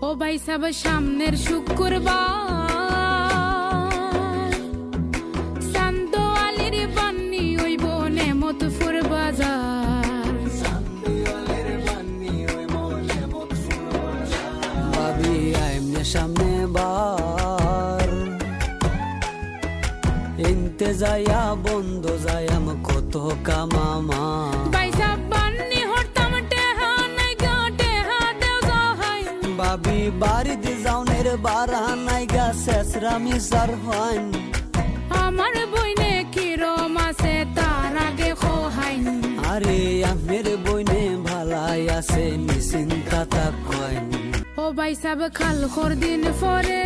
ও ভাই সাব সামনের শুক্রবার শান্ত আলীর বান্নি ওইব নেমতপুর বাজার। ভাবি আইমনে সামনে বার ইনতে যাইয়া বন্ধ যাইয়াম কত কামামা। ভাই সাব বান্নি হরতাম টেহা নাই গা টেহা দেও যাহাই। ভাবি বাড়িত যাওনের বারা নাই গা শেষরা মিসার হন। আমার বইনে কিরম আছে তার আগে খোহাইন। আরে আমের বইনে ভালাই আছে নিশ্চিন্তা তা কইন। ও ভাই সাব খাল খর দিন পরে